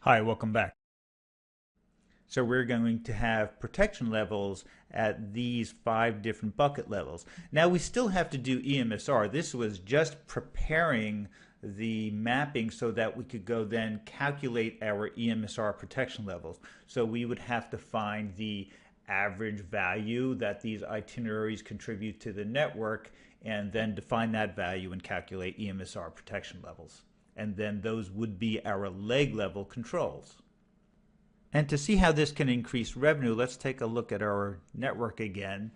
Hi, welcome back. So we're going to have protection levels at these 5 different bucket levels. Now we still have to do EMSR. This was just preparing the mapping so that we could go then calculate our EMSR protection levels. So we would have to find the average value that these itineraries contribute to the network and then define that value and calculate EMSR protection levels. And then those would be our leg level controls. And to see how this can increase revenue, let's take a look at our network again.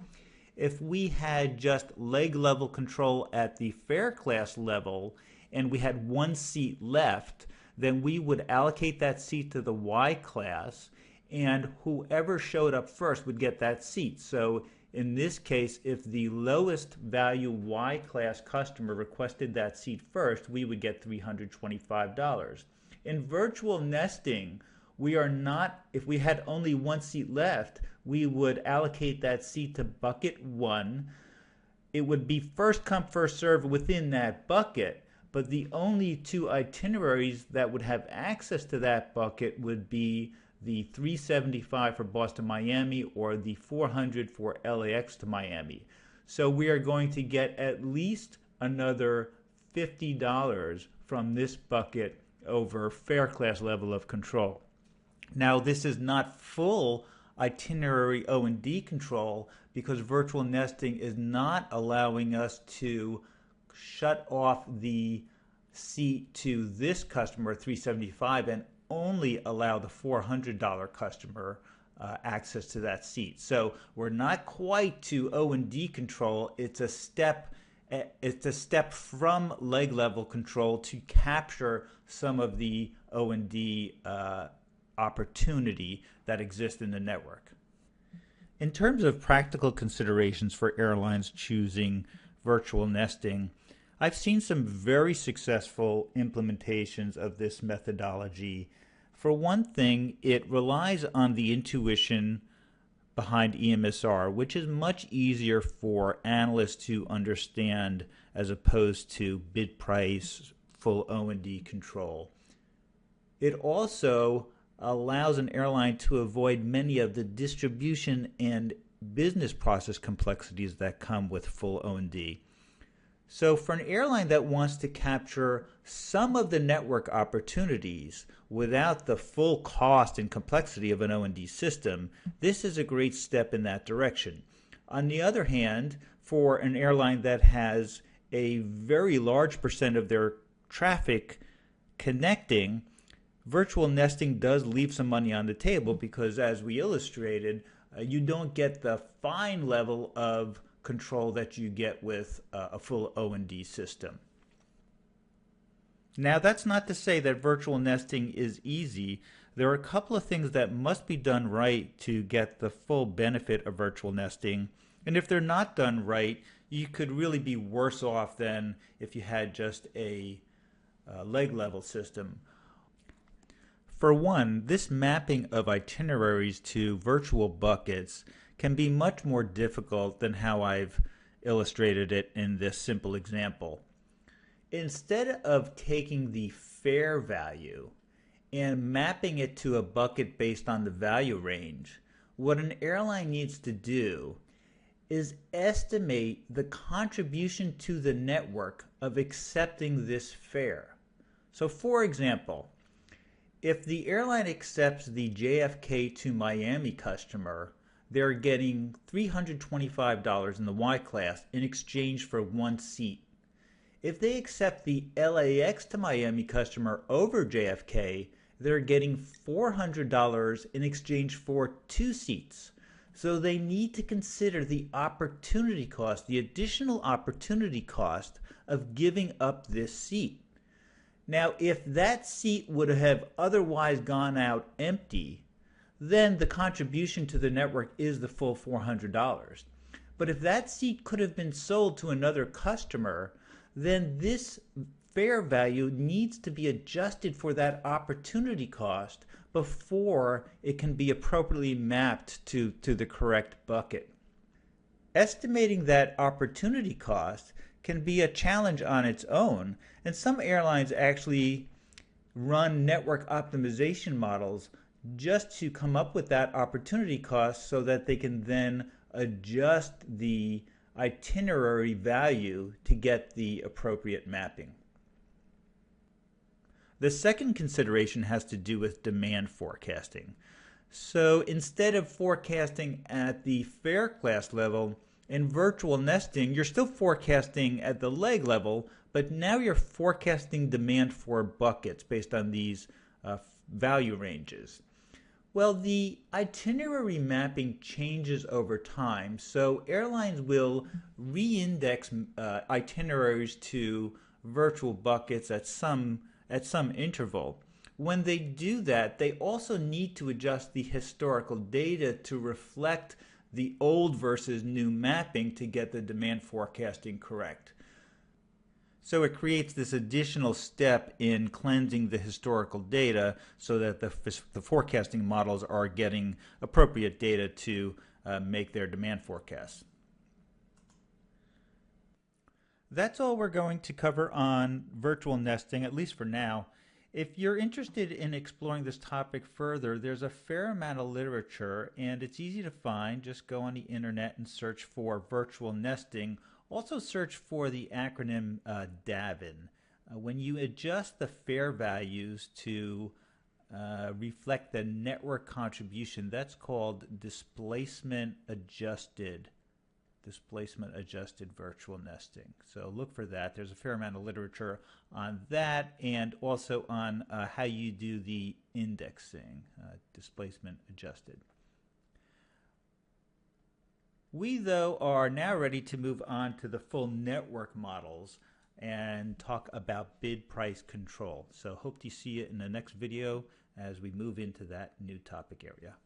If we had just leg level control at the fare class level and we had one seat left, then we would allocate that seat to the Y class, and whoever showed up first would get that seat. So in this case, if the lowest value Y class customer requested that seat first, we would get $325. In virtual nesting, we are not, if we had only one seat left, we would allocate that seat to bucket 1. It would be first come, first serve within that bucket, but the only 2 itineraries that would have access to that bucket would be the 375 for Boston, Miami, or the 400 for LAX to Miami. So we are going to get at least another $50 from this bucket over fare class level of control. Now, this is not full itinerary O&D control because virtual nesting is not allowing us to shut off the seat to this customer, 375, and only allow the $400 customer access to that seat. So we're not quite to O&D control. It's a step from leg level control to capture some of the O&D opportunity that exists in the network. In terms of practical considerations for airlines choosing virtual nesting, I've seen some very successful implementations of this methodology. For one thing, it relies on the intuition behind EMSR, which is much easier for analysts to understand as opposed to bid price, full O&D control. It also allows an airline to avoid many of the distribution and business process complexities that come with full O&D. So for an airline that wants to capture some of the network opportunities without the full cost and complexity of an O&D system, this is a great step in that direction. On the other hand, for an airline that has a very large percent of their traffic connecting, virtual nesting does leave some money on the table because, as we illustrated, you don't get the fine level of control that you get with a full O&D system. Now, that's not to say that virtual nesting is easy. There are a couple of things that must be done right to get the full benefit of virtual nesting. And if they're not done right, you could really be worse off than if you had just a leg level system. For one, this mapping of itineraries to virtual buckets can be much more difficult than how I've illustrated it in this simple example. Instead of taking the fare value and mapping it to a bucket based on the value range, what an airline needs to do is estimate the contribution to the network of accepting this fare. So for example, if the airline accepts the JFK to Miami customer, they're getting $325 in the Y class in exchange for one seat. If they accept the LAX to Miami customer over JFK, they're getting $400 in exchange for 2 seats. So they need to consider the opportunity cost, the additional opportunity cost of giving up this seat. Now, if that seat would have otherwise gone out empty, then the contribution to the network is the full $400. But if that seat could have been sold to another customer, then this fare value needs to be adjusted for that opportunity cost before it can be appropriately mapped to the correct bucket. Estimating that opportunity cost can be a challenge on its own, and some airlines actually run network optimization models just to come up with that opportunity cost so that they can then adjust the itinerary value to get the appropriate mapping. The second consideration has to do with demand forecasting. So instead of forecasting at the fare class level, in virtual nesting, you're still forecasting at the leg level, but now you're forecasting demand for buckets based on these value ranges. Well, the itinerary mapping changes over time, so airlines will re-index itineraries to virtual buckets at some interval. When they do that, they also need to adjust the historical data to reflect the old versus new mapping to get the demand forecasting correct. So it creates this additional step in cleansing the historical data so that the forecasting models are getting appropriate data to make their demand forecasts. That's all we're going to cover on virtual nesting, at least for now. If you're interested in exploring this topic further, there's a fair amount of literature and it's easy to find. Just go on the internet and search for virtual nesting. Also search for the acronym DAVIN. When you adjust the fare values to reflect the network contribution, that's called displacement adjusted virtual nesting. So look for that. There's a fair amount of literature on that and also on how you do the indexing, displacement adjusted. We, though, are now ready to move on to the full network models and talk about bid price control. So hope to see you in the next video as we move into that new topic area.